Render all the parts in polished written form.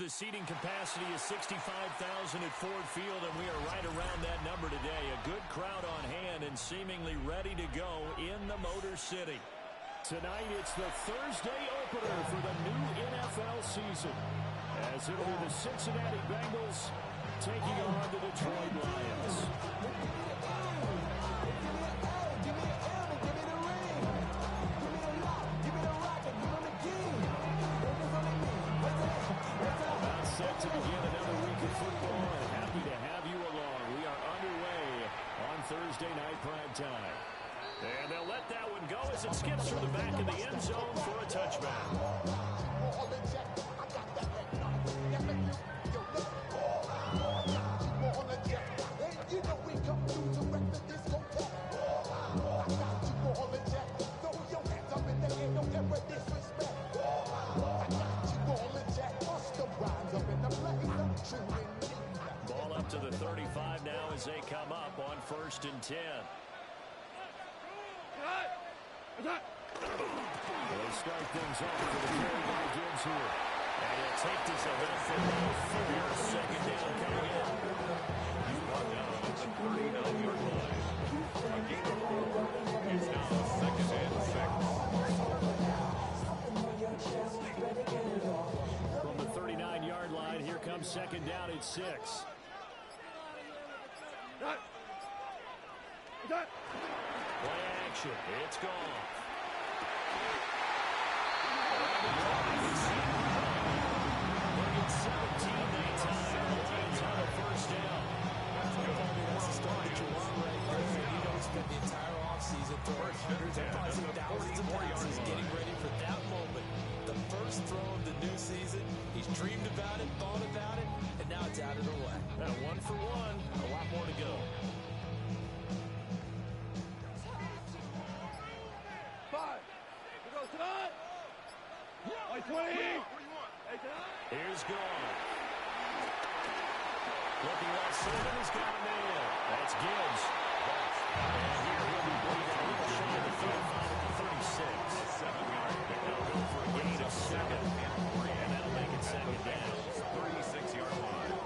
The seating capacity is 65,000 at Ford Field, and we are right around that number today. A good crowd on hand and seemingly ready to go in the Motor City. Tonight, it's the Thursday opener for the new NFL season, as it'll be the Cincinnati Bengals taking on the Detroit Lions. Set to begin another week of football, and happy to have you along. We are underway on Thursday night prime time. And they'll let that one go as it skips through the back of the end zone for a touchback. Ball up to the 35 now as they come up on 1st and 10. They start things off with a carry by Gibbs here. And he'll take this ahead for about 4. Second down coming in. He's brought down at the 39-yard line. A gain of 4. It's now 2nd and 6. From the 39-yard line, here comes 2nd down at 6. Play action. It's gone. They'll get 17 that time. The Lions on a 1st down. That's the start that you want right there. You don't spend the entire offseason throwing hundreds or possibly thousands of passes getting ready for that moment. The first throw of the new season. He's dreamed about it, thought about it, and now it's out of the way. Now 1 for 1. A lot more to go. 20. Here's gone. Looking like Sullivan has got a man. That's Gibbs. And here he'll be bleeding a little shy of the 35 at the 36. 7-yard pick. They'll go for a gain of 7. And that'll make it 2nd down. 36-yard line.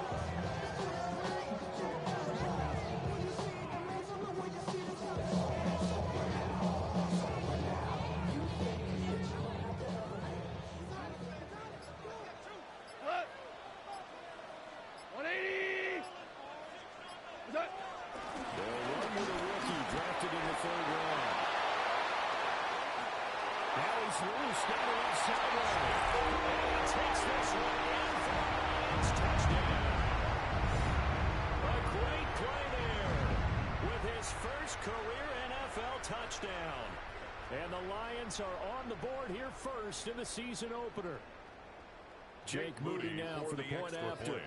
Career NFL touchdown. And the Lions are on the board here first in the season opener. Jake Moody now for the point after. And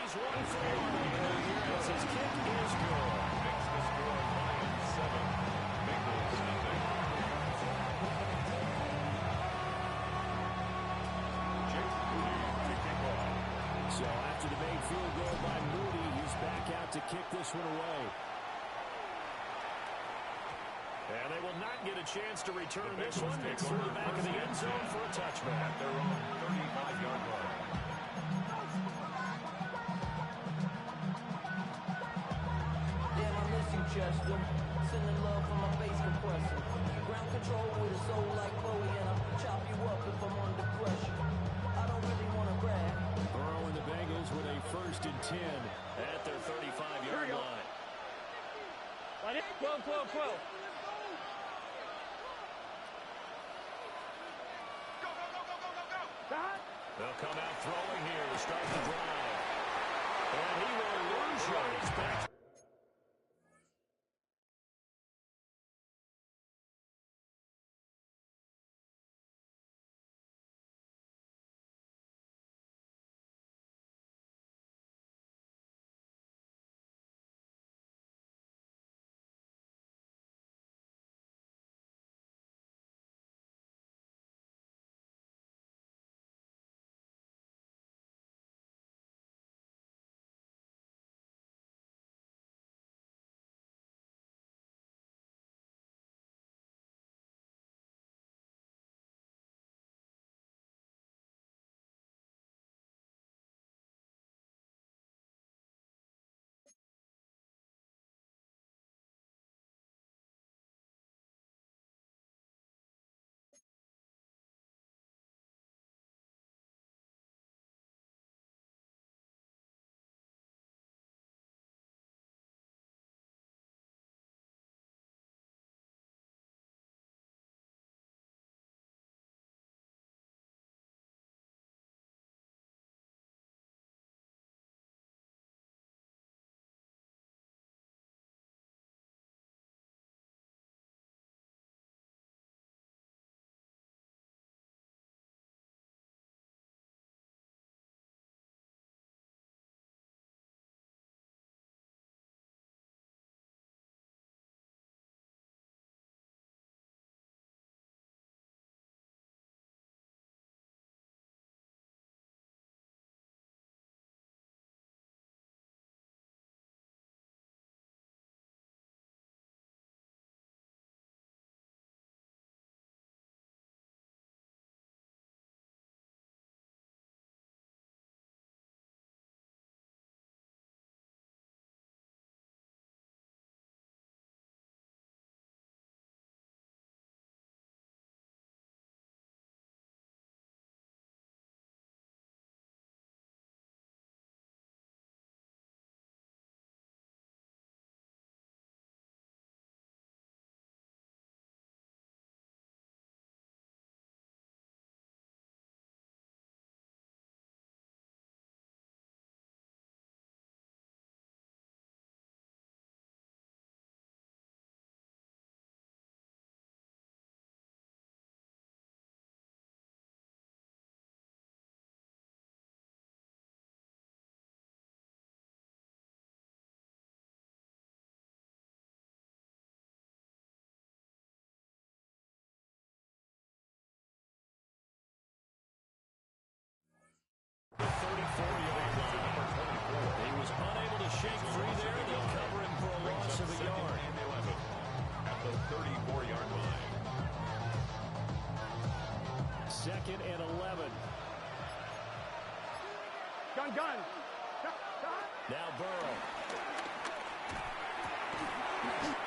he's 1 for 1. As his kick is good. Makes the score Lions 7, Bengals nothing. Jake Moody kicking off. So after the made field goal by Moody, he's back out to kick this one away. And they will not get a chance to return this one. It's through the back of the end zone for a touchback. At their own 35-yard line. Damn, I miss you, Chester. Sending love from my face compressor. Ground control with a soul like Chloe, and I'll chop you up if I'm under pressure. I don't really want to brag. Burrow and the Bengals with a 1st and 10 at their 35-yard line. 12. They'll come out throwing here to start the drive. And he will lose yards back. free there. They'll cover him for a loss of a yard. And 11 at the 34-yard line. 2nd and 11. Gun. Now Burrow.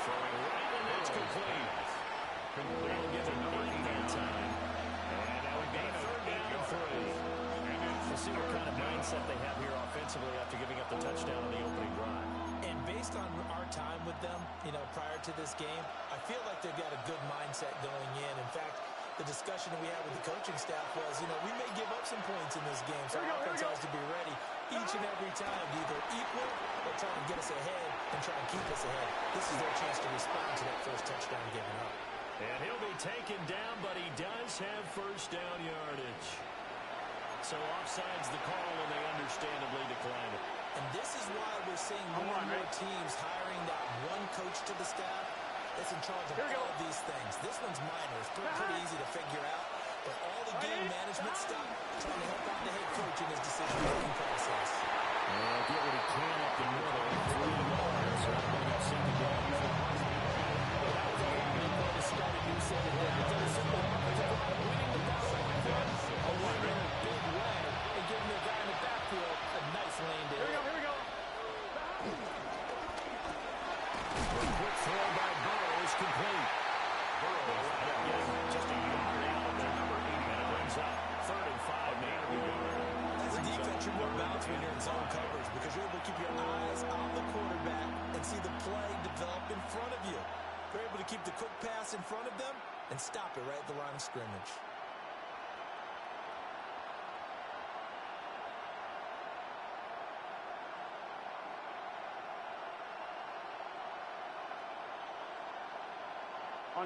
Throwing right, and that's complete. They'll get an 8 that time. And now we got a 3rd down and 3. We'll see what kind of mindset they have here offensively after giving up the touchdown on the opening drive. And based on our time with them, prior to this game, I feel like they've got a good mindset going in. In fact, the discussion that we had with the coaching staff was, we may give up some points in this game, so our offense has to be ready each and every time to either equal or try and get us ahead and try and keep us ahead. This is their chance to respond to that first touchdown given up. And he'll be taken down, but he does have first down yardage. So offside's the call, and they understandably declined it. And this is why we're seeing more and more teams hiring that one coach to the staff that's in charge of all of these things. This one's minor. It's pretty easy to figure out. But all the game management stuff, trying to help out the head coach in his decision-making process. Well, get what he can up the middle. 3 yards. So that'll bring up 2nd down. Well, that was a long way to start a new set of downs. That is simple. Winning the battle right there, a win in a big way, and giving the guy in the backfield a nice lane to hit. Here we go. Quick throw by Burrow is complete. Burrow just a yard out of number 80. And it brings up 3rd and 5 man. That's a defense you're more balanced when you're in zone coverage because you're able to keep your eyes on the quarterback and see the play develop in front of you. You're able to keep the quick pass in front of them and stop it right at the line of scrimmage.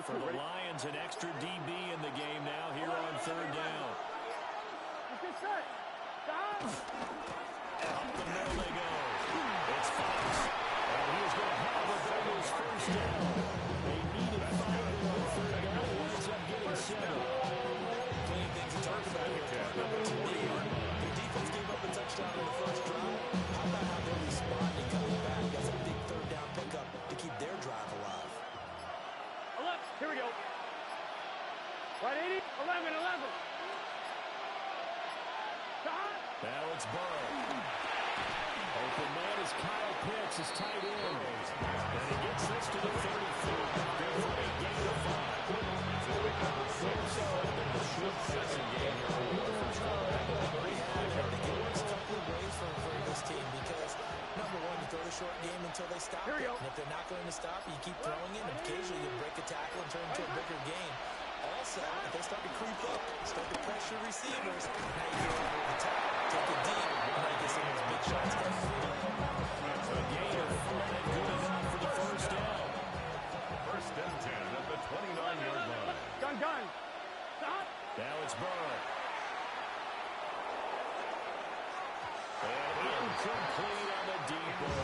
For the Lions, an extra DB in the game now here on 3rd down. Up the middle they go. It's Fox. And he is going to have the Bengals first down. They needed 5 on 3rd down. He ends up getting 7. Plenty of things to talk about here, partner. But to me, their defense gave up a touchdown on the first drive. How about how they're responding coming back? That's a big 3rd down pickup to keep their drive alive. Here we go. Right, 80, 11. Now it's Burrow. Open man is Kyle Pitts, his tight end. And he gets this to the 34. Good for a gain of 5. So the short passing game here for the first round. They can work a couple of ways for this team because, number one, you throw the short game until they stop it. And if they're not going to stop, you keep throwing it. And occasionally you break a tackle and turn into a bigger game. Also, if they start to creep up, start to pressure receivers, now you go over the top, take it deep, and now you get some of those big shots coming through. A gain of 4 and good enough for the first down. 1st and 10 at the 29-yard line. Gun. Stop. Now it's Burrow. And incomplete on the deep ball.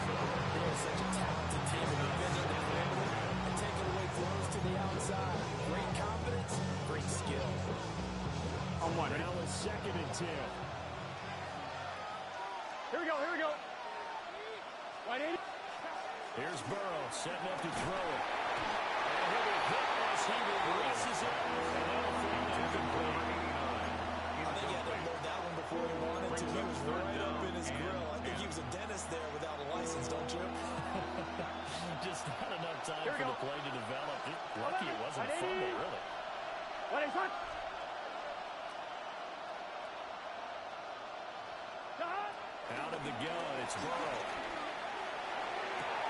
They're such a talented team in defending the perimeter and taking away throws to the outside. Great confidence, great skill. Now it's 2nd and 10. Here we go. Right, 80. Here's Burrow setting up to throw it. And he'll be hit as he releases it. And that'll throw it incomplete. I think he had to load that one before he wanted to. He was right up in his grill. I think he was a dentist there without a license, don't you? Just not enough time for the play to develop. Lucky it wasn't a fumble, really. What is that? Out of the gun, it's Burrow.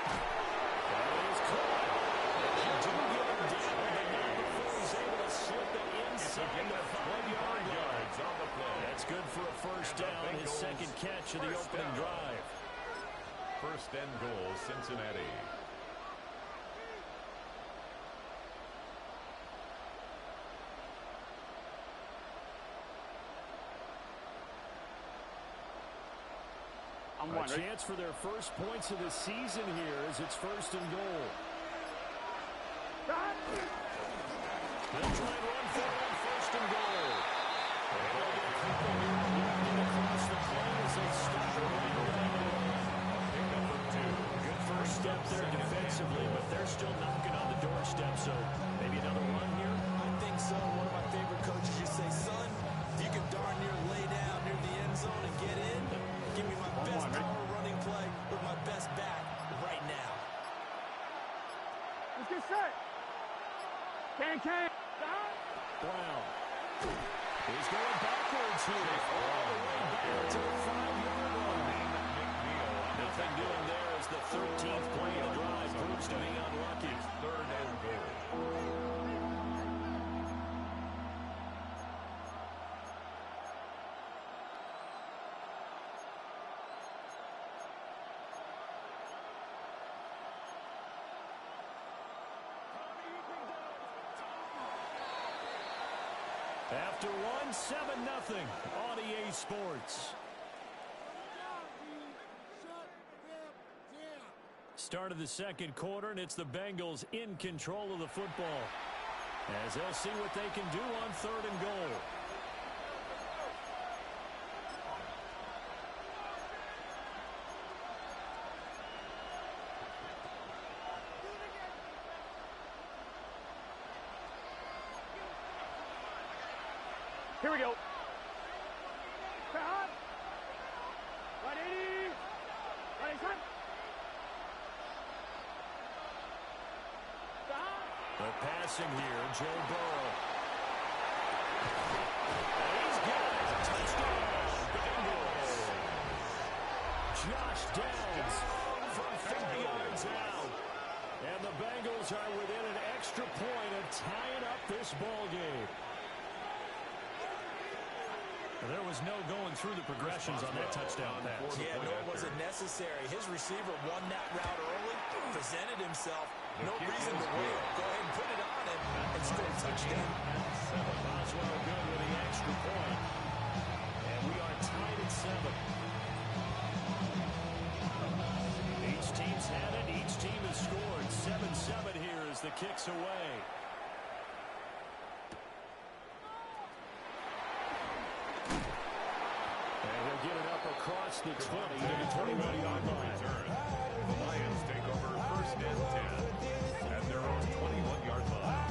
That is caught. They do get him down, but not before he's able to slip it inside the 5-yard line. On the play. That's good for a first down, his 2nd catch of the opening drive. 1st and goal, Cincinnati. A chance for their first points of the season here as it's 1st and goal. They'll try and run for it on 1st and goal. And they'll get a couple here across the plane as they start right away. there defensively, but they're still knocking on the doorstep, so maybe another run here? I think so. One of my favorite coaches used to say, son, if you can darn near lay down near the end zone and get in, give me my best power running play with my best back right now. Let's get set. Can. Brown. He's going backwards here. All the way back to the 5-yard line. Nothing doing there as the 13th play of the drive proves to be unlucky. Third and goal. After one, 7-0 on EA Sports. Start of the second quarter, and it's the Bengals in control of the football, as they'll see what they can do on 3rd and goal. Here we go. Cut. 180. 180. The passing here, Joe Burrow. And he's got it. Touchdown, Bengals. Josh Downs from 30 yards out. And the Bengals are within an extra point of tying up this ball game. There was no going through the progressions on that touchdown pass. Yeah, no, it wasn't necessary. His receiver won that route early, presented himself. No reason to wait. Go ahead and put it on him and score a touchdown. Boswell good with the extra point. And we are tied at 7. Each team's had it. Each team has scored. 7-7 here as the kick's away. Get it up across the 20 to the 21-yard line. The Lions take over 1st and 10 at their own 21-yard line.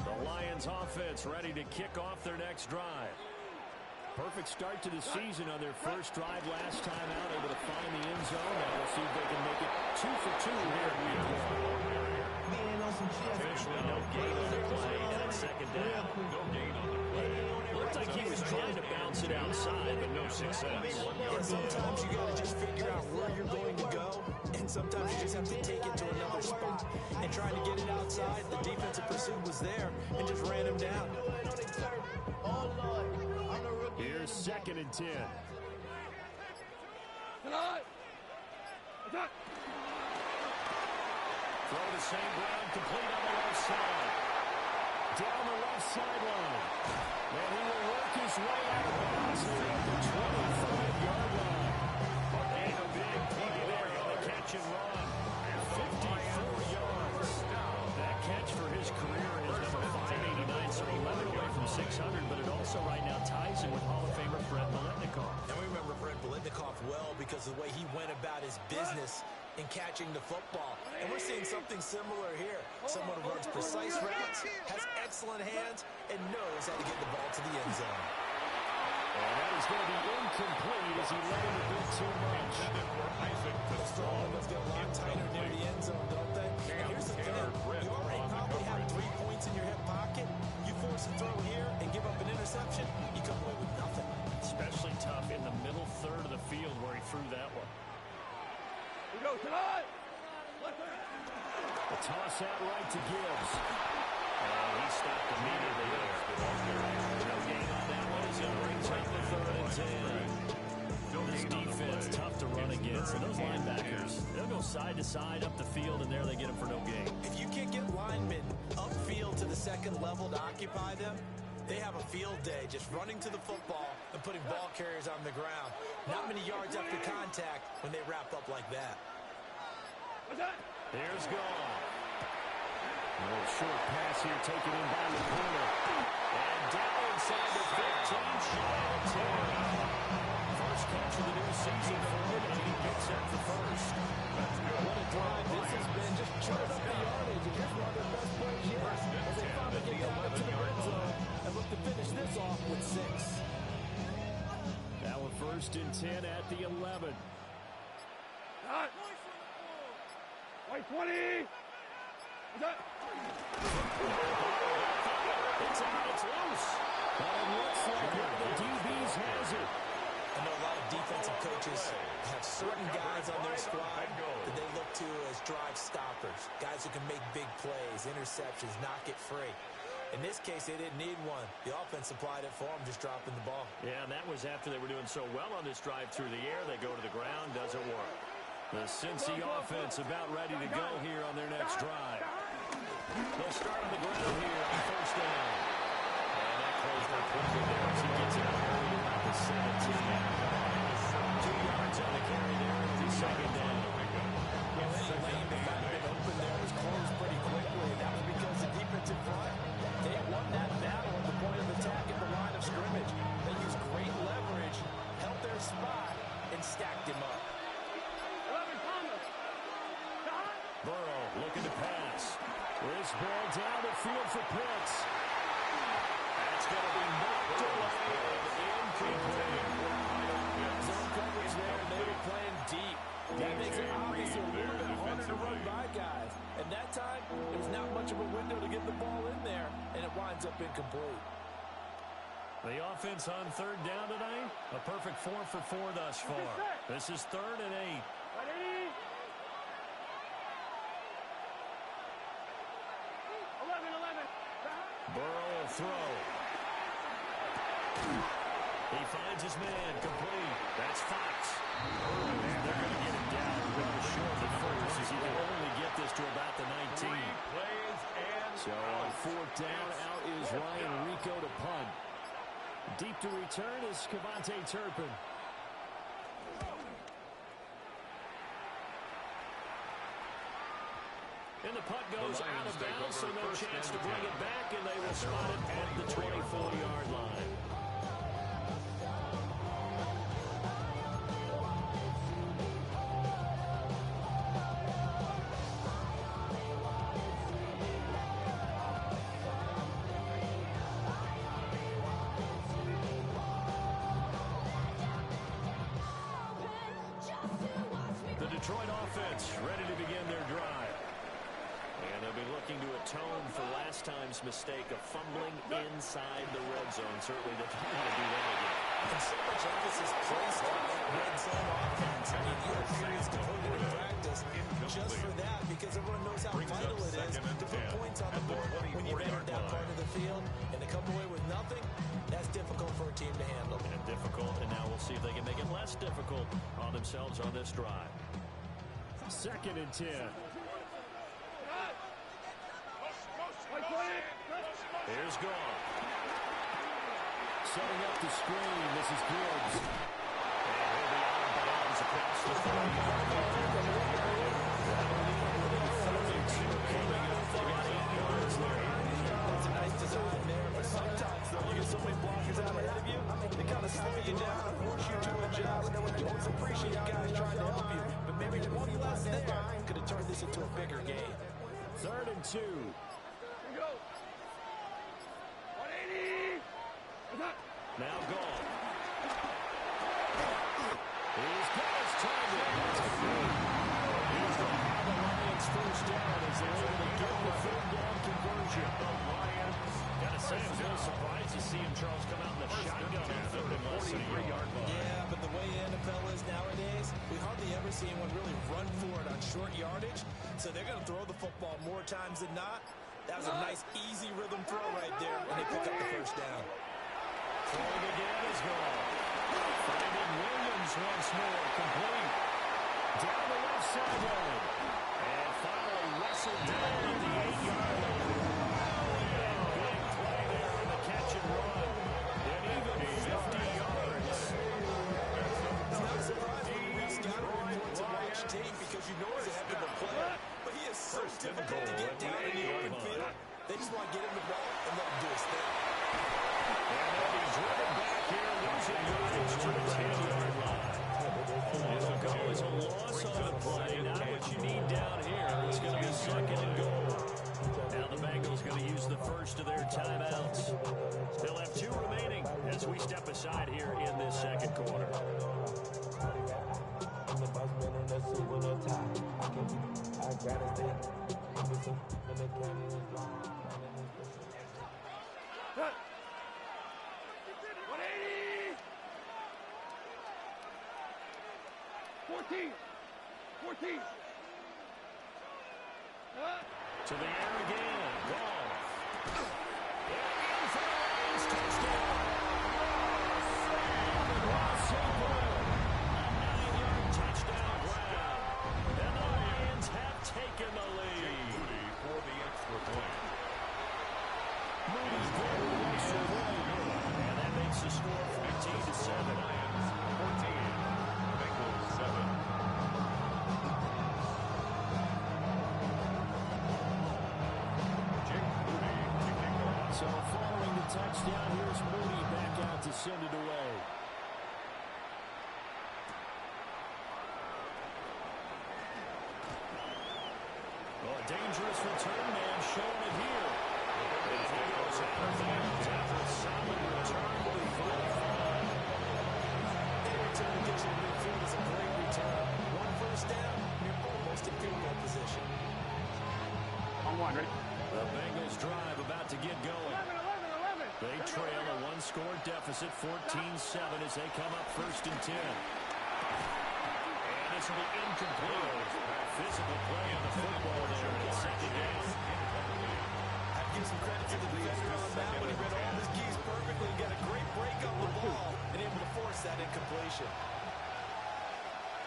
The Lions offense ready to kick off their next drive. Perfect start to the season on their first drive last time out, able to find the end zone. Now we'll see if they can make it 2 for 2 here in week 1. Officially no gain on the play, and it's 2nd down. No gain on the play. Looked like he was trying to bounce it outside, but no success. Yeah, sometimes you got to just figure out where you're going to go, and sometimes you just have to take it to another spot. And trying to get it outside, the defensive pursuit was there and just ran him down. Here's 2nd and 10. Throw to St. Brown, complete on the left side. Down the left sideline. And he will work his way out of bounds here at the 25-yard line. And a big play there on the catch and run. 54 yards. That catch for his career is number 589, so 11 away from 600, but it also right now ties him with Hall of Famer Fred Biletnikoff. And we remember Fred Biletnikoff well because of the way he went about his business in catching the football. And we're seeing something similar here. Someone who runs precise routes, has excellent hands, and knows how to get the ball to the end zone. And that is going to be incomplete as he let him a bit too much. Let's get a lot tighter near the end zone, don't they? And here's the thing. You already probably have 3 points in your hip pocket. You force a throw here and give up an interception, you come away with nothing. Especially tough in the middle third of the field where he threw that one. We go tonight. The toss out right to Gibbs. And he stopped immediately there. No gain on that one. He's going to bring up the 3rd and 10. This defense tough to run against. And those linebackers, they'll go side to side up the field, and there they get them for no gain. If you can't get linemen upfield to the 2nd level to occupy them, they have a field day just running to the football and putting ball carriers on the ground. Not many yards after contact when they wrap up like that. Here's Gone. A little short pass here taken in by the corner. And inside the 15, shy of 10. First catch of the new season for him, and he picks up the first. What a drive this has been. Just churning up the yardage. And here's one of their best plays yet. As they finally get down into the red zone and look to finish this off with 6. Now a 1st and 10 at the 11. Cut. White 20. Cut. It's out, it's loose. But it looks like one of the DBs has it. I know a lot of defensive coaches have certain guys on their squad that they look to as drive stoppers, guys who can make big plays, interceptions, knock it free. In this case, they didn't need one. The offense supplied it for them, just dropping the ball. Yeah, and that was after they were doing so well on this drive through the air. They go to the ground, doesn't work. The Cincy offense about ready to go here on their next drive. They'll start on the ground here on 1st down. And that closed up quickly there as he gets it out early about the 17. 2 yards on the carry there. It'll be 2nd down. Any lane that might have been open there was closed pretty quickly. That was because the defensive front, they won that battle at the point of attack at the line of scrimmage. They used great leverage, held their spot, and stacked him up. 11 Thomas. Burrow looking to pass. This ball down the field for Pitts. That's going to be knocked away and incomplete. Zone coverage there, and they were playing deep. That makes it obviously a little bit harder to run by guys. And that time, there was not much of a window to get the ball in there, and it winds up incomplete. The offense on 3rd down tonight, a perfect 4 for 4 thus far. This is 3rd and 8. Ready? 11. Burrow will throw. He finds his man, complete. That's Fox. And they're going to get him down well short at first as he can only get this to about the 19. So on 4th down, out is Ryan Rico to punt. Deep to return is Cavante Turpin. And the punt goes out of bounds, so no chance to bring it back, and they will spot it at the 24-yard line. The Detroit offense ready to begin their drive. And they'll be looking to atone for last time's mistake of fumbling inside the red zone. Certainly they don't want to do that again. And so much emphasis placed on that red zone offense. I mean, you have periods devoted in practice just for that, because everyone knows how vital it is to put points on the board when you've entered that part of the field. And to come away with nothing, that's difficult for a team to handle. And difficult, and now we'll see if they can make it less difficult on themselves on this drive. 2nd and 10. Here's Goff. Setting up the screen. This is Gibbs. And he'll be out of bounds across the 40-yard line. Coming up about 8 yards there. That's a nice design there, but sometimes, though, you get so many blockers out ahead of you, they kind of slow you down and force you to adjust. You always appreciate guys trying to help you, but maybe one less there could have turned this into a bigger game. 3rd and 2. Go. 180. Now Goff. He's got his target. That's complete. He's going to have the Lions 1st down as they're able to get the 3rd down conversion. The Lions. Gotta say, I'm a little surprised to see him, Charles, come out in the shotgun on 3rd and less than a yard. Yeah, but the way the NFL is nowadays, we hardly ever see anyone really run for it on short yardage, so they're going to throw the football more times than not. That was a nice, easy rhythm throw right there, and they pick up the 1st down. Throwing again is Goff. Finding Williams once more, complete. Down the left sideline. And finally wrestled down at the 8-yard line. Big play there on the catch and run. And even 50 yards. It's not surprising when Reese got a report to watch tape, because you know he's a heck of a player. But he is so difficult to get down in the open field. They just want to get him the ball and let him do his thing. And 14. 14. To the air again. Goal. In for the Lions. Touchdown. Ross Simple. A 9-yard touchdown grab. And the Lions have taken the lead. Moody for the extra point. Moody's there with the extra point. And that makes the score 14-7. Lions 14. Bengals 7. So following the touchdown, here's Moody back out to send it away. Well, a dangerous return man showing it here. And he goes out of bounds after a solid return to the 45. Any return to get you to midfield is a great return. One first down, you're almost in field goal position. On one, ready? The Bengals drive about to get going. 11. They trail a one-score deficit, 14-7, as they come up 1st and 10. And this will be incomplete. Physical play on the football there, and it's 2nd down. I'd give some credit to the defender on that one. He read all his keys perfectly, got a great break on the ball, and able to force that incompletion.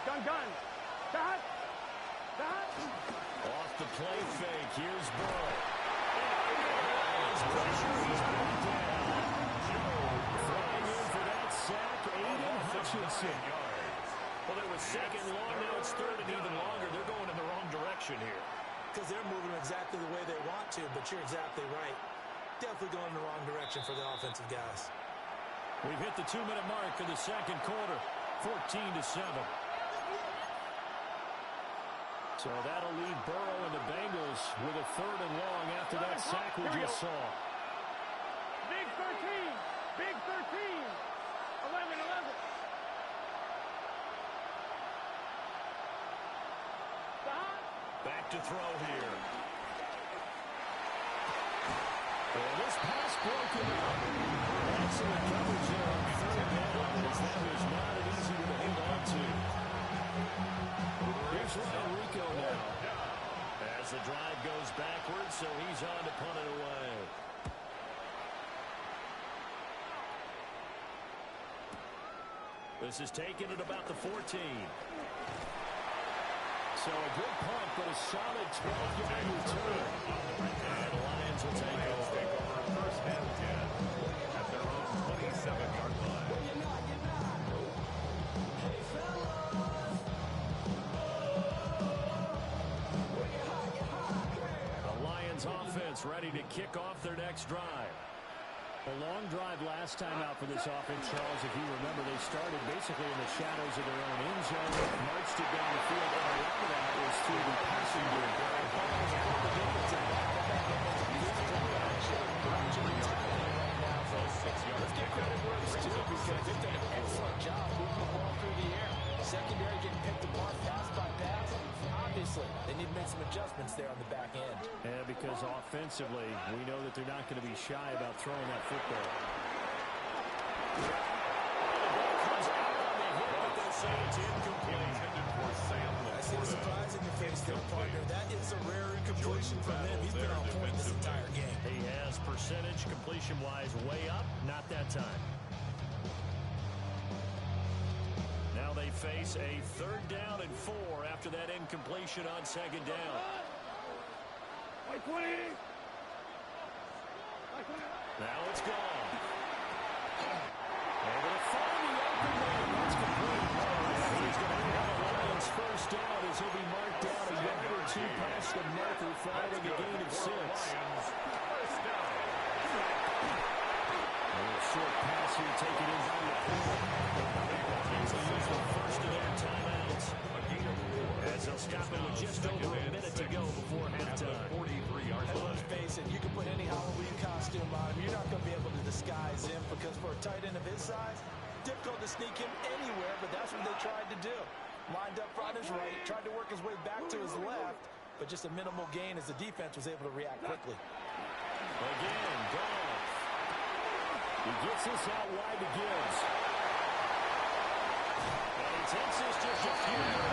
Gun. Dot. Off the play fake, here's Burrow. He's pressure, he's brought down. Flying in for that sack, Aiden Hutchinson. Well, it was 2nd long, now it's 3rd and even longer. They're going in the wrong direction here. Because they're moving exactly the way they want to, but you're exactly right. Definitely going in the wrong direction for the offensive guys. We've hit the 2-minute mark in the 2nd quarter, 14-7. So that'll leave Burrow and the Bengals with a 3rd and long after that sack we just saw. Big 13. 11. Dot. Back to throw here. And this pass broken up. Excellent coverage there on 3rd down, as that was not an easy one to hold on to. Here's Rodrigo now. As the drive goes backwards, so he's on to punt it away. This is taken at about the 14. So a good punt, but a solid 12-yard return. And the Lions will take over. 1st and 10 at their own 27-yard line. The Lions offense ready to kick off their next drive. A long drive last time out for this offense, Charles. If you remember, they started basically in the shadows of their own end zone, marched it down the field, and a lot of that was through the passing game. Let's give credit where it's due because they've done an excellent job moving the ball through the air. Secondary getting picked apart pass by pass. Obviously, they need to make some adjustments there on the back end. Yeah, because offensively, we know that they're not going to be shy about throwing that football. The ball comes out on the hit, but they'll say it's incomplete. Intended for Sam I see a surprise in your face there, partner. That is a rare incompletion from him. He's been on point this entire game. He has percentage completion-wise way up, not that time. Now they face a 3rd down and 4 after that incompletion on 2nd down. White 20. Now it's gone. Able to find the open man. That's complete. He's going to have a Lions 1st down as he'll be marked down a yard or 2 past the marker following a gain of 6. Short pass here taken in by the Laporte. He's going to use the first of their timeouts. As they'll stop it with just over a minute to go before halftime. 43-yard And line. let's face it, you can put any Halloween costume on him. You're not going to be able to disguise him because for a tight end of his size, difficult to sneak him anywhere, but that's what they tried to do. Lined up on his right, tried to work his way back to his left, but just a minimal gain as the defense was able to react quickly. Again, Goff. He gets this out wide to Gibbs. And he takes this just a few yards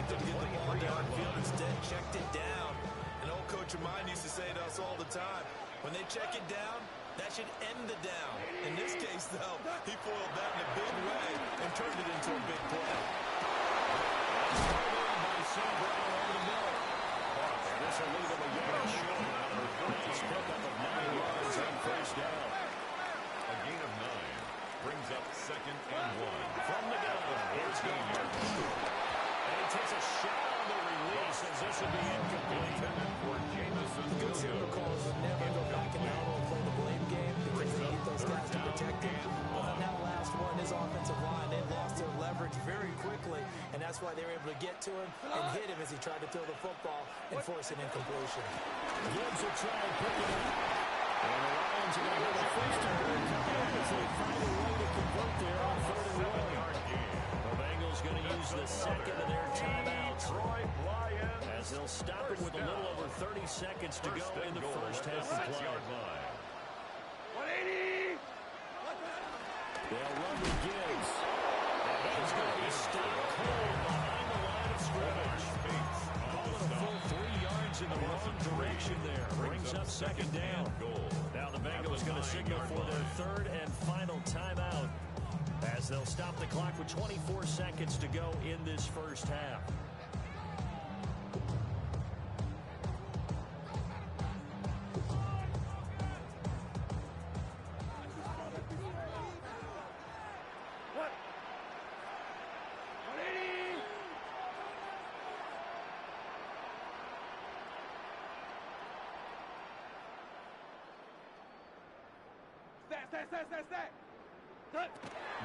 attempted to get the ball downfield, instead checked it down. An old coach of mine used to say to us all the time, when they check it down, that should end the down. In this case, though, he foiled that in a big way and turned it into a big play. Sam Brown over the middle. And this will leave him a yard short. Nice pickup of 9 yards on first down. A gain of 9 brings up 2nd and 1. From the gun, here's Gilbert. And he takes a shot on the release as this will be incomplete. For Jamison Good signal calls would never go back in the huddle and play the blame game because they need those guys to protect him. On that last one, his offensive line, they lost their leverage very quickly, and that's why they were able to get to him and hit him as he tried to throw the football and force an incompletion. Gibbs will try and pick it up. And the Lions are going to have a first and goal come in as they find a way to convert there on 3rd and 1. The Bengals going to use the second of their timeouts as they'll stop it with a little over 30 seconds to go in the first half of play. 180! They'll run with Gibbs. And he's going to be stopped cold behind the line of scrimmage. Calling a full 3 yards in the wrong direction there. Brings up 2nd down. Now the Bengals going to signal for their 3rd and final timeout as they'll stop the clock with 24 seconds to go in this first half. Stay.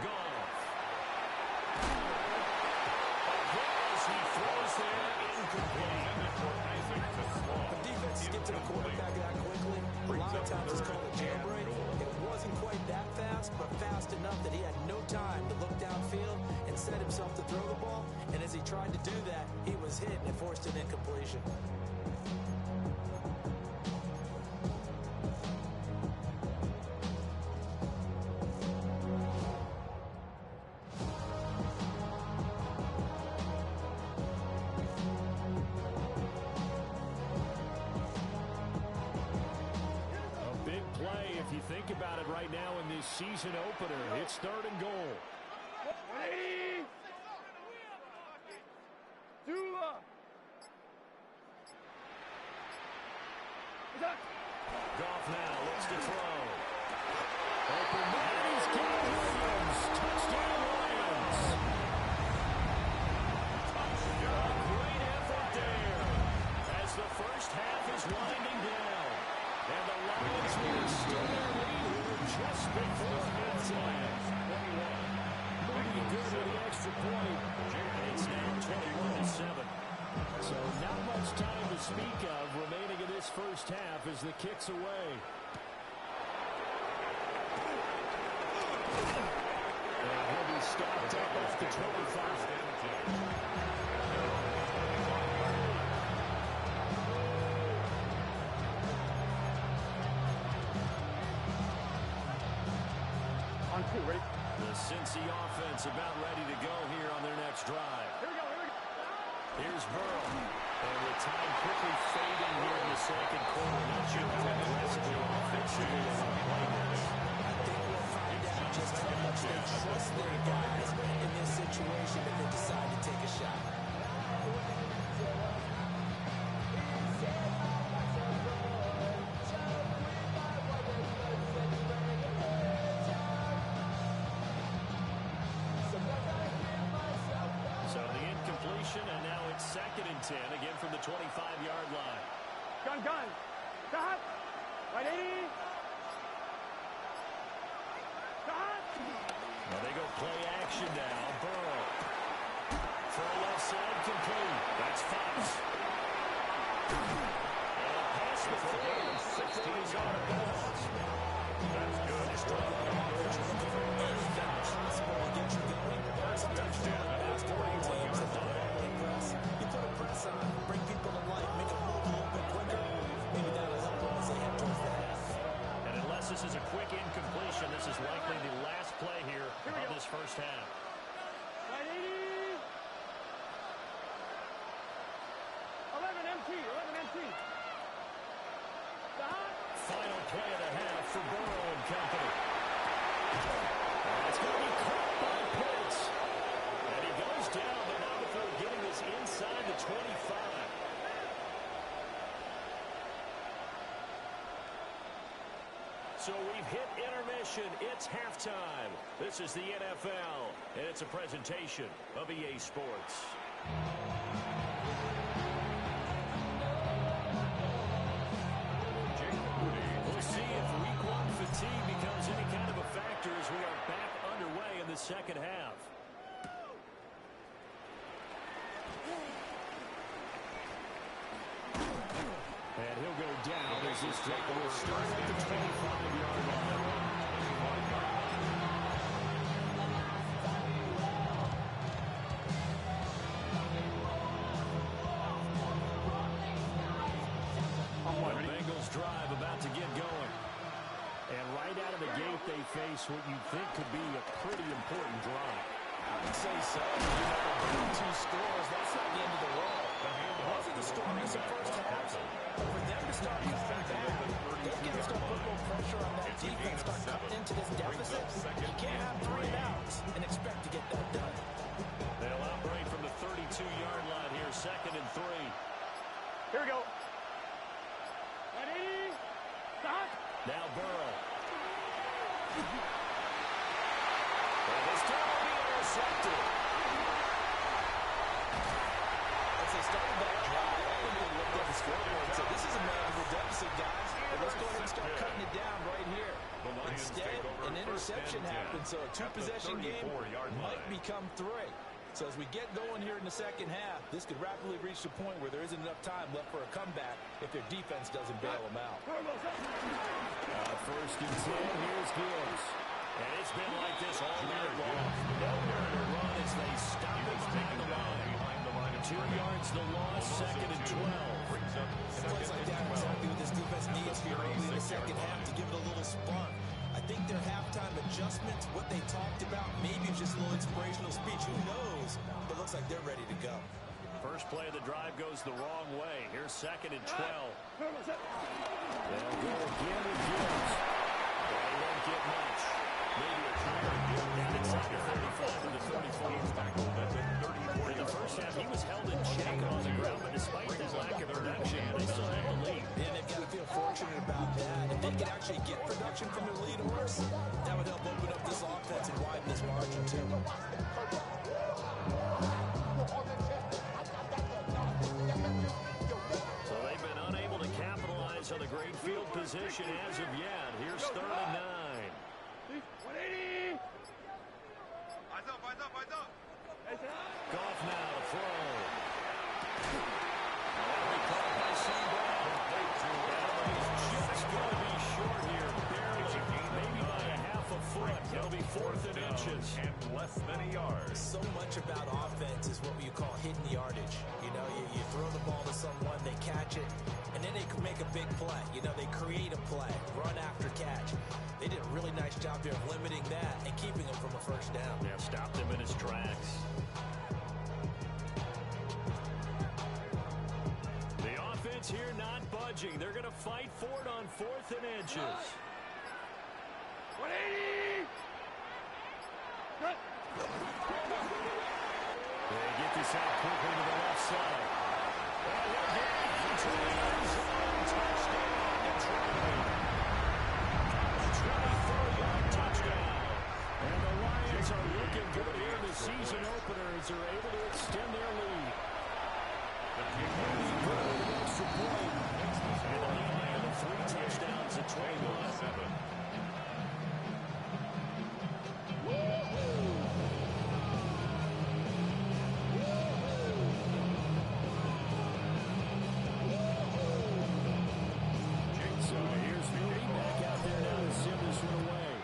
Goff. As he throws there, incomplete. The defense skipped to the quarterback that quickly. A lot of times it's called a jailbreak. It wasn't quite that fast, but fast enough that he had no time to look downfield and set himself to throw the ball. And as he tried to do that, he was hit and forced an incompletion. If you think about it right now in this season opener, it's 3rd and goal. 180! Goff now looks to throw. Open man, he's got Williams. Touchdown Lions. A great effort there as the first half is winding down. And the Lions will restore their lead here just before halftime. Pretty good with the extra point. It's now 21-7. So not much time to speak of remaining in this first half as the kick's away. And he'll be stopped up off the 25. The Cincy offense about ready to go here on their next drive. Here's Burrow. And with time quickly fading here in the second quarter, not sure how aggressively offensively they want to play this. I think we'll find out just how much they trust their guys in this situation if they decide to take a shot. And now it's 2nd and 10, again from the 25-yard line. Gun. Stop. 180. Stop. Now they go play action now. Burrow. Throw left side complete. That's Fox. And pass the 40. 16 is on the bounce. That's good. Strong coverage. Looking for anything possible to get you going. Sometimes you have basketball teams that don't only press. You put a press on, bring people to life, make them move a little bit quicker. Maybe that'll help them as they head towards the half. And unless this is a quick incompletion, this is likely the last play here of this first half. 180. So we've hit intermission. It's halftime. This is the NFL, and it's a presentation of EA Sports. We'll see if week one fatigue becomes any kind of a factor as we are back underway in the second half. And he'll go down as this drive will start at the 25-yard line. The Bengals drive about to get going. And right out of the gate, they face what you think could be a pretty important drive. I would say so. You know, 2 scores, that's not the end of the world. It wasn't the strongest of first halves. But for them to start coming back, they've got to start putting more pressure on that defense, start cutting into this deficit. You can't have 3 and outs and expect to get that done. They'll operate from the 32-yard line here, 2nd and 3. Here we go. Ready? Stop. Now Burrow. And this time will be intercepted. As they started that drive, everybody looked at the scoreboard and said, this is a manageable deficit, guys. But let's go ahead and start cutting it down right here. Instead, an interception happened, so a 2-possession game might become 3. So as we get going here in the second half, this could rapidly reach the point where there isn't enough time left for a comeback if their defense doesn't bail them out. 1st and 10, here's Gibbs. And it's been like this all night long. Nowhere to run as they stop it behind the line. 2 yards the loss, 2nd and 12. It plays like that exactly what this defense needs here early in the second half to give it a little spark. I think their halftime adjustments, what they talked about, maybe it's just a little inspirational speech. Who knows? But it looks like they're ready to go. First play of the drive goes the wrong way. Here's 2nd and 12. They'll go again with Gibbs. They won't get much. Maybe a career down inside the 35 or the 34. In the first half, he was held in check on the ground, but despite that lack of production, they still have the lead. And they've got to feel fortunate about that. If they could actually get production from their lead horse, that would help open up this offense and widen this margin, too. So they've been unable to capitalize on the great field position as of yet. Here's 3rd and 9. 180. Goff now to throw. That'll be caught by Sam Brown. He's just going to be short here, barely, maybe by a half a foot. He'll be 4th and inches. And less than a yard. So much about offense is what you call hidden yardage. You know, you throw the ball to someone, they catch it, and then they can make a big play. You know, they create a play, run after catch. They did a really nice job here of limiting that and keeping him from a first down. Yeah, stopped him in his tracks. The offense here not budging. They're going to fight for it on 4th and inches. 180. Good. They get this out quickly to the left side. And they'll get it into the end zone. Touchdown, Detroit. 24-yard touchdown. And the Lions are looking good here in the season opener as they're able to extend their lead. Extra point. And the lead of 3 touchdowns at 21. So here's Moody back out there now to send this one away.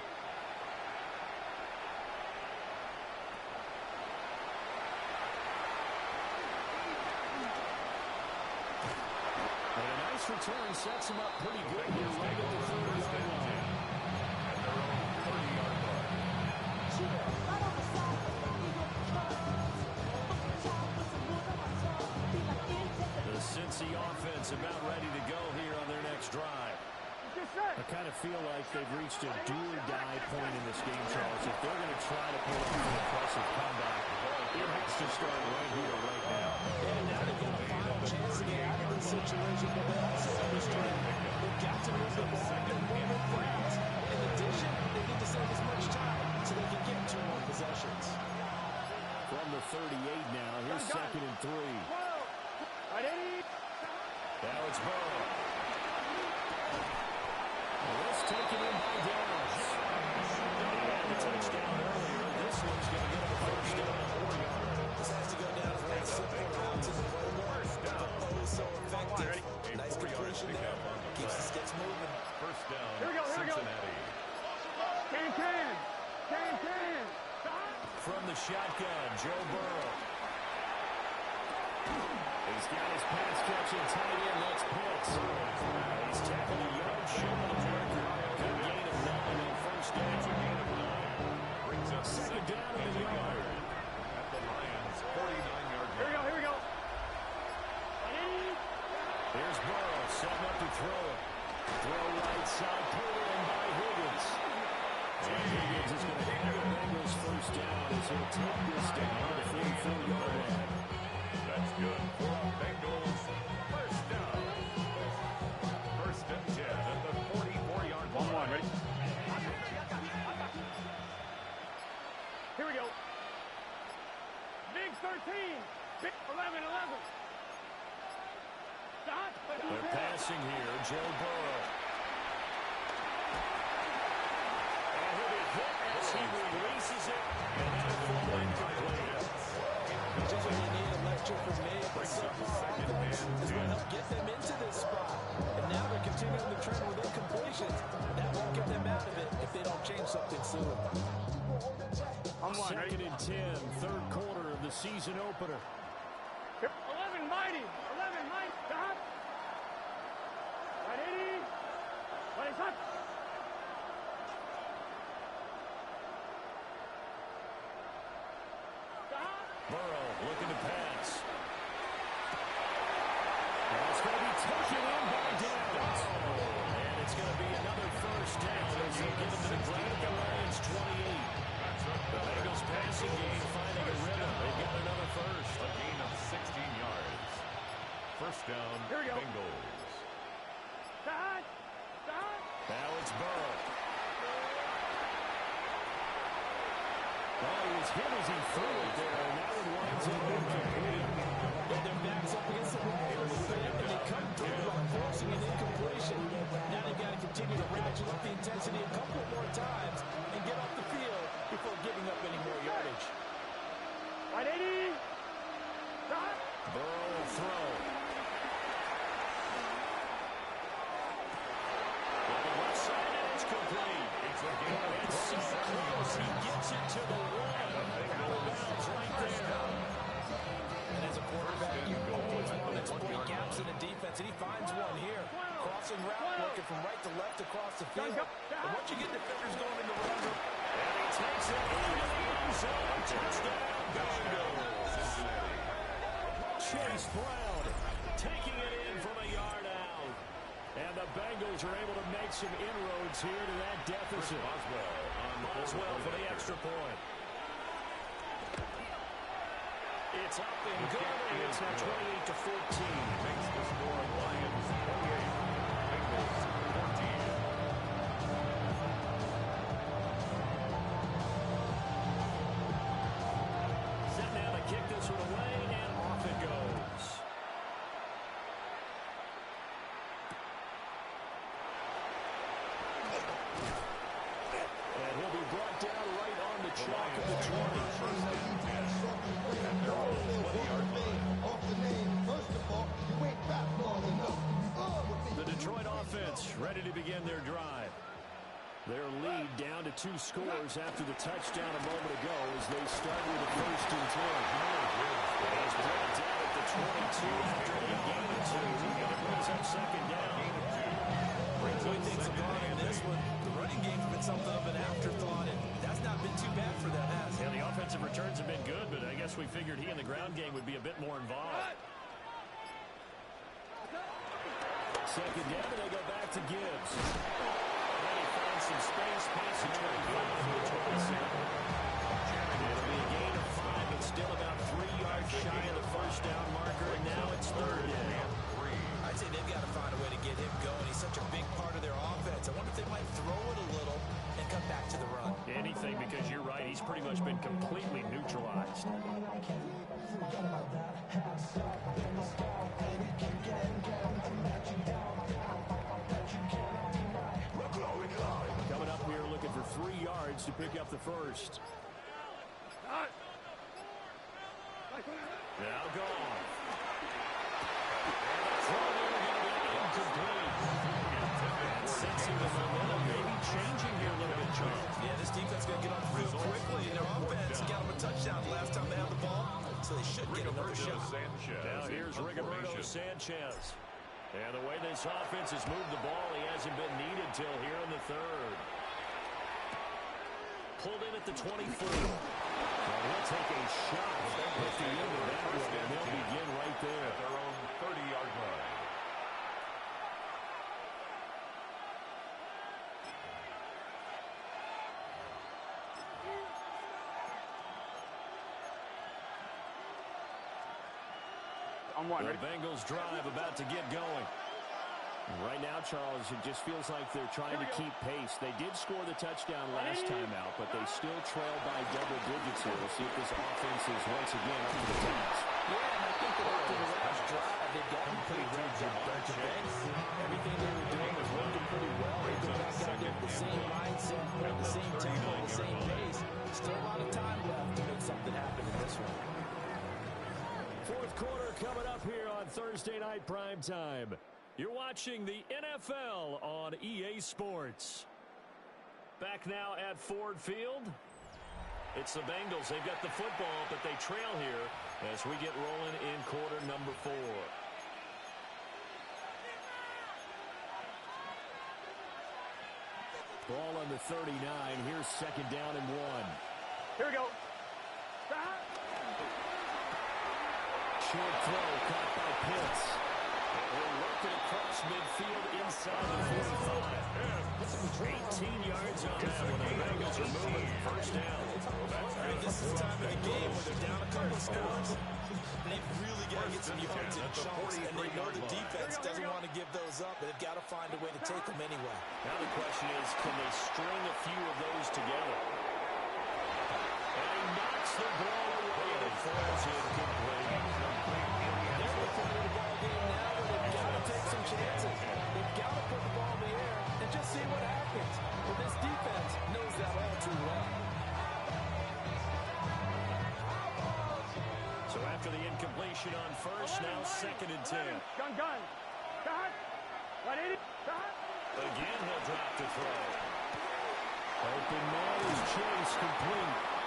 And a nice return sets him up pretty good here right at the 30-yard line. At their own 30-yard line. The Cincy offense about ready to go here on their next drive. I kind of feel like they've reached a do-or-die point in this game, Charles. If they're going to try to pull off an impressive comeback, it has to start right here, right now. And now they've got a final chance to get out of this situation, but they also understand they've got to move the ball and move it fast. Now it's Burrow. This taken in by Dallas. He had the touchdown earlier. This one's going to get him a first down. This has to go down as one of the simple routes in the playbook. Oh, so effective. Nice completion there. Keeps the sticks moving. First down, Here we go. Cincinnati. Can. From the shotgun, Joe Burrow. He's got his pass catching tight end. That's Pitts. He's tapping a yard short of the marker. Good gain of 9 on first down. Brings up Second down in the yard. At the Lions' 49-yard line. Here we go. Here's Burrow setting up to throw it. Throw right side, pulled in by Higgins. And Higgins is going to have the Bengals first down as he'll take this down to the 44-yard line. That's good for the Bengals. First down. First and 10 at the 44-yard line. 1-1, ready? Here we go. Big 13. Big 11. Stop. They're passing here, Joe Burrow. And he'll be hit as he releases it. And that'll fall incomplete. Just when you need a lecture from me, but so far offense is going to help get them into this spot. And now they're continuing the trend with incompletions. That won't get them out of it if they don't change something soon. Second and 10, third quarter of the season opener. 11 mighty. Stop. Ready? Ready, stop. Burrow looking to pass. And it's going to be taken in by Dallas. And it's going to be another first down as they get him to the ground at the Lions 28. The Bengals passing game finding a rhythm. They've got another first. A gain of 16 yards. First down, Here we go. Bengals. Stop. Now it's Burrow. Well, he was hit as he threw it there, and that one winds up incomplete. Get their backs up against the wall, and they come through on forcing an incompletion. Now they've got to continue to ratchet up the intensity a couple more times and get off the field before giving up any more yardage. Ready? Stop. Burrow will throw. On the left side, and it's complete. It's so close. He gets it to the one. Out of bounds right there. And as a quarterback, you always want to exploit gaps in the defense, and he finds one here. Crossing route, working from right to left across the field. And once you get defenders going in the run, And he takes it into the end zone. Touchdown, Bengals. Chase Brown taking it in from a yard out. And the Bengals are able to make some inroads here to that deficit. Boswell for the extra point. It's up and good, and it's now 28-14. Makes the score Lions 28, Bengals 14. Set now to kick this one away, and off it goes. And he'll be brought down right on the chalk of the 20. First and 10 at their own 20-yard line. The Detroit offense ready to begin their drive. Their lead down to 2 scores after the touchdown a moment ago as they start with the first and 10. He's brought down at the 22 after a gain of 2. And it brings up second down. Good things have gone in this one. The running game's been something of an afterthought, and that's not been too bad for them, has it? Yeah, the offensive returns have been good, but I guess we figured he in the ground game would be a bit more involved. Second down, and they go back to Gibbs. And he finds some space, passing 25 to the 27. It'll be a gain of 5, but still about 3 yards shy of the first down marker, and now it's third down. I'd say they've got to find a way to get him going. He's such a big part of their offense. I wonder if they might throw it a little and come back to the run. Anything, because you're right, he's pretty much been completely neutralized. to pick up the first. Now gone. And sensing the momentum, maybe changing here a little bit, Charles. Yeah, this defense is going to get on the field quickly, and their offense got them a touchdown last time they had the ball, so they should get another shot. Now here's Rigoberto Sanchez. And the way this offense has moved the ball, he hasn't been needed till here in the third. Pulled in at the 24. Well, he'll take a shot at the end of that one, and they'll begin right there. At their own 30-yard line. The Bengals drive about to get going. Right now, Charles, it just feels like they're trying to keep pace. They did score the touchdown last time out, but they still trail by double digits here. We'll see if this offense is once again up to the task. Yeah, and I think that after the last drive, they've gotten pretty ready to bench. Everything they were doing was working pretty well. They go back out there with the same mindset, the same tempo, the same pace. Still a lot of time left to make something happen in this one. Fourth quarter coming up here on Thursday Night Primetime. You're watching the NFL on EA Sports. Back now at Ford Field. It's the Bengals. They've got the football, but they trail here as we get rolling in quarter number 4. Ball on the 39. Here's second down and 1. Here we go. Short throw caught by Pitts. We're working across midfield inside the 45. 18 yards on that one. The Bengals are moving. First down. This is the time of the game where they're down a couple of scores. They've really got to get some yards in chunks, and they know the defense doesn't want to give those up, but they've got to find a way to take them anyway. Now the question is, can they string a few of those together? And he knocks the ball away, and it falls incomplete. They're looking at the ball game now where they've got to take some chances. They've got to put the ball in the air and just see what happens. But this defense knows that all too well. So after the incompletion on first, now second and 10. Gun. 180. Again, he'll drop the throw. Open man is Chase complete.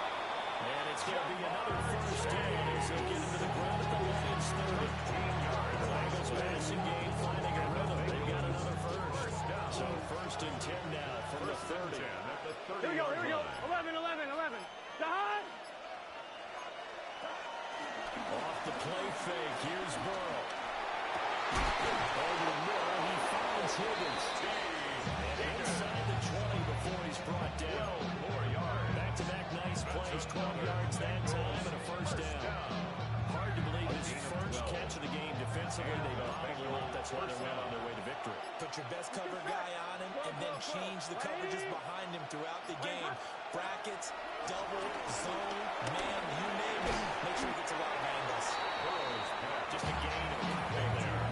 And it's going to be another first down as they get into the ground at the Lions 30. The Bengals passing game finding a rhythm. They've got another first. So first and 10 now from the 30. Here we go. 11. Dot. Off the play fake. Here's Burrow. Over the middle. He finds Higgins. And inside the 20 before he's brought down. Back-to-back nice plays. 12 yards that time and a first down. Hard to believe his first catch of the game defensively. They bottled him up. That's why they went on their way to victory. Put your best cover guy on him and then change the coverages behind him throughout the game. Brackets, double, zone, man, you name it. Make sure he gets a lot of angles. Just a gain of 5 there.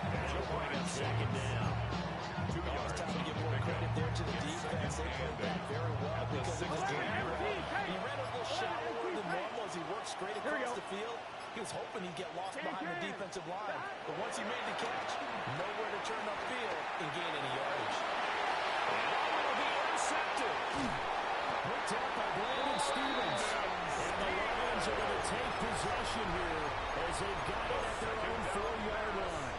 And it'll bring up second down. 2 yards. Time to give more credit there to the defense. They played that very well because of the game. He ran a little shallower than normal as he worked straight across the field. He was hoping he'd get lost behind the defensive line. But once he made the catch, nowhere to turn upfield and gain any yardage. It'll be intercepted. Picked up by Brandon Stevens. And the Lions are going to take possession here as they've got it at their own 4-yard line.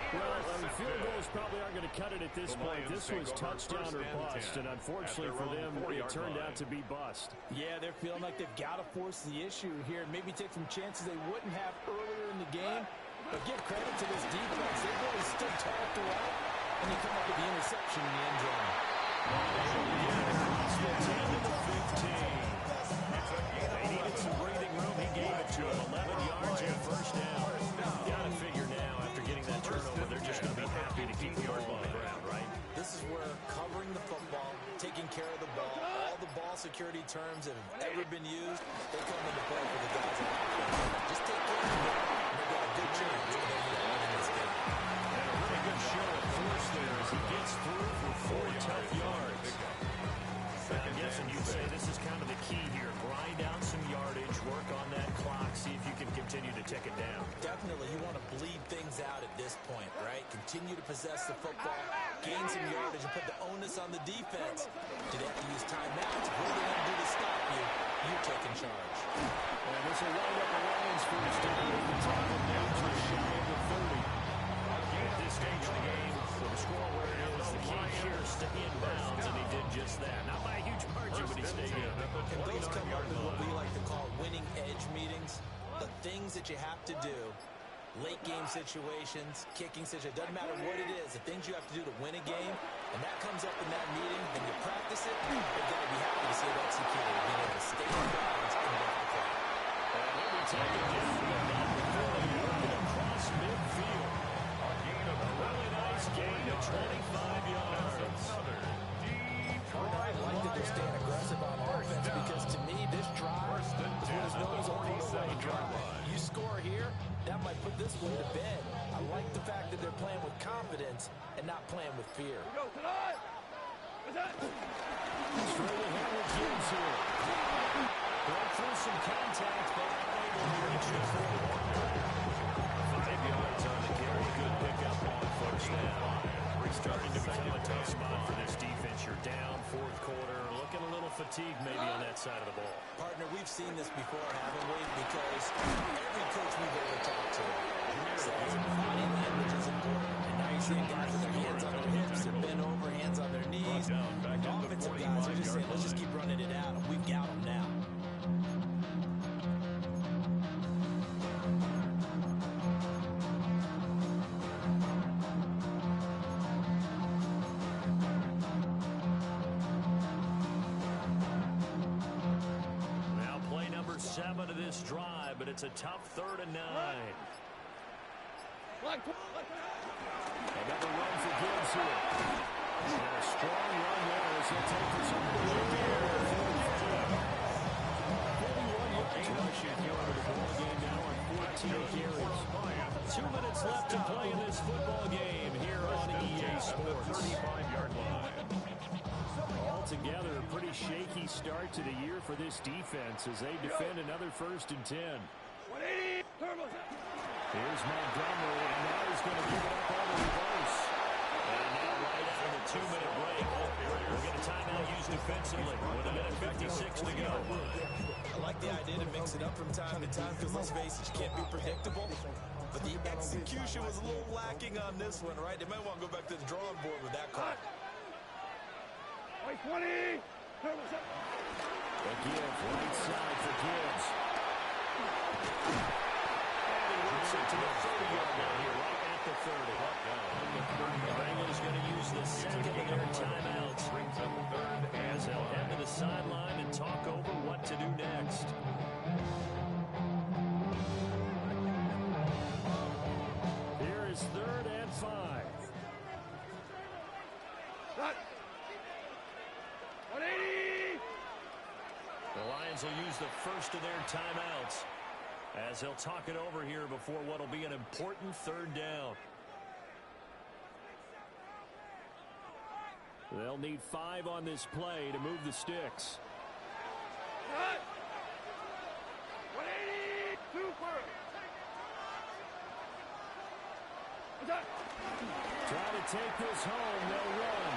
Well, field goals probably aren't going to cut it at this point. This was touchdown or bust, and unfortunately for them, it turned out to be bust. Yeah, they're feeling like they've got to force the issue here and maybe take some chances they wouldn't have earlier in the game. But give credit to this defense. They really stood tall throughout, and they come up with the interception in the end zone. It's the 10 to the 15. They needed some breathing room. He gave it to him. 11 yards and first down. Got to figure now, after getting that turnover, they're just going to be happy to keep the ball on the ground, right? This is where covering the football, taking care of the ball, all the ball security terms that have ever been used, they come into play for the guys on offense. Just take care of it, and they've got a good chance of winning this game. And a really good show of force there as he gets through for 4 tough yards. I'm guessing continue to possess the football, gain some yardage, and put the onus on the defense. Do they have to use timeouts? What do they have to do to stop you? You're taking charge. And this will wind up the Lions first down at the time of now just shy of the 30. At this stage of the game, with the score where it is, the key here is stay in bounds, and he did just that. Not by a huge margin, but he stayed in. And those come up in what we like to call winning edge meetings. The things that you have to do, late game situations, kicking situations, doesn't matter what it is, the things you have to do to win a game, and that comes up in that meeting, and you practice it, you're going to be happy to see it executed, being able to stay in bounds and make the play. And he'll be taken down about the 30, working across midfield. A really nice gain of 25 yards. I like that they're staying aggressive on offense because, to me, this drive is what is known as a runaway drive. You score here, that might put this one to bed. I like the fact that they're playing with confidence and not playing with fear. Straight ahead with Gibbs here. Broke through some contact, but unable to reach the 40. 5 yards on the carry. Good pickup on first down. Starting to become a tough spot for this defense. You're down fourth quarter. Looking a little fatigued maybe on that side of the ball. Partner, we've seen this before, haven't we? Because every coach we've ever talked to says body language is important. And now you're seeing guys with their hands on their hips, they're bent over, hands on their knees. Offensive guys are just saying, let's just keep running it out. We've got them now. Of this drive, but it's a tough 3rd and 9. Another run for Gibbs here. And a strong run there as he'll take this all the way there. 41 yards rushing here over the ball game now on 14 carries. 2 minutes left to play in this football game here on EA Sports. 35-yard line. Altogether, a pretty shaky start to the year for this defense as they defend another 1st and 10. Here's Montgomery, and now he's going to give it up on the reverse. And now right after the 2-minute break, we'll get a timeout used defensively with a minute 56 to go. I like the idea to mix it up from time to time because, let's face it, you can't be predictable. But the execution was a little lacking on this one, right? They might want to go back to the drawing board with that call. 20. The give, right side for Gibbs. And he works it to the 30-yard line here, right at the 30. The Bengals going to use the second of their timeouts as they'll head to the sideline and talk over what to do next. Here is 3rd and 5. The Lions will use the first of their timeouts as they'll talk it over here before what will be an important 3rd down. They'll need 5 on this play to move the sticks. 182 first. Try to take this home. They'll run.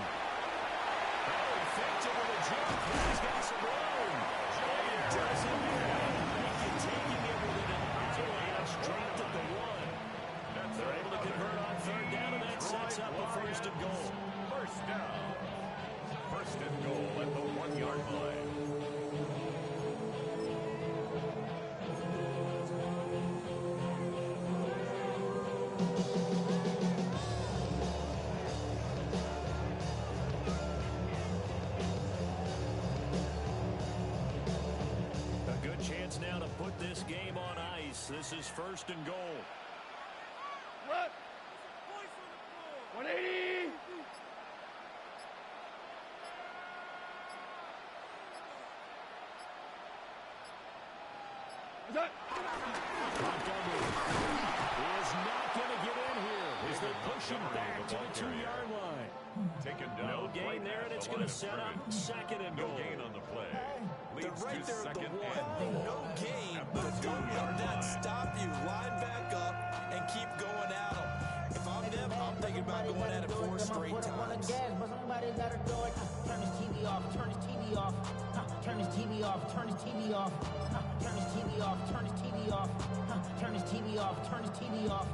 Effective with a jump. He's got some room. And it doesn't make it, taking it with an avalanche. Dropped at the 1. They're able to convert on 3rd down, and that sets up a 1st and goal. 1st down. 1st and goal at the 1-yard line. Now to put this game on ice. This is 1st and goal. 180. Montgomery is not going to get in here as they push him back to the 2-yard line. Taken down. No gain there, and it's going to set up 2nd and goal. No gain on the play. They're right there at the 1. No gain, at but the don't let 2-yard that line. stop you. Line back up and keep going at them. If I'm them, I'm thinking somebody gotta do it. Turn his TV off, turn his TV off. Turn his TV off, turn his TV off. Turn his TV off, turn his TV off. Turn his TV off, turn his TV off.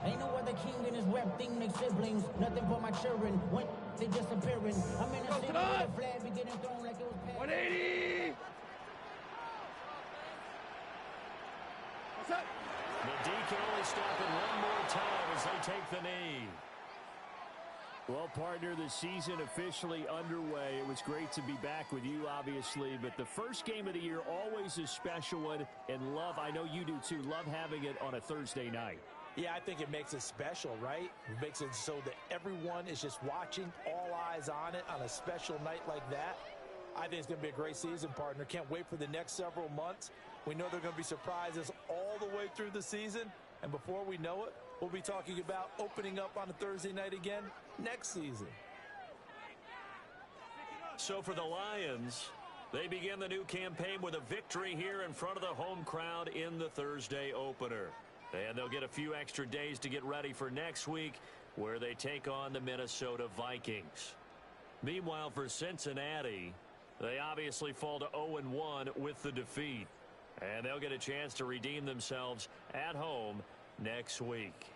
Ain't no other king in his rep thing like siblings. Nothing for my children. When they disappearing. I'm in a city where the flag be getting thrown like it was past. 180! What's up? The D can only stop it one more time as they take the knee. Well, partner, the season officially underway. It was great to be back with you, obviously, but the first game of the year always a special one. And love, I know you do too, love having it on a Thursday night. Yeah, I think it makes it special, right? It makes it so that everyone is just watching, all eyes on it on a special night like that. I think it's going to be a great season, partner. Can't wait for the next several months. We know there are going to be surprises all the way through the season. And before we know it, we'll be talking about opening up on a Thursday night again next season. So for the Lions, they begin the new campaign with a victory here in front of the home crowd in the Thursday opener. And they'll get a few extra days to get ready for next week, where they take on the Minnesota Vikings. Meanwhile, for Cincinnati, they obviously fall to 0-1 with the defeat. And they'll get a chance to redeem themselves at home next week.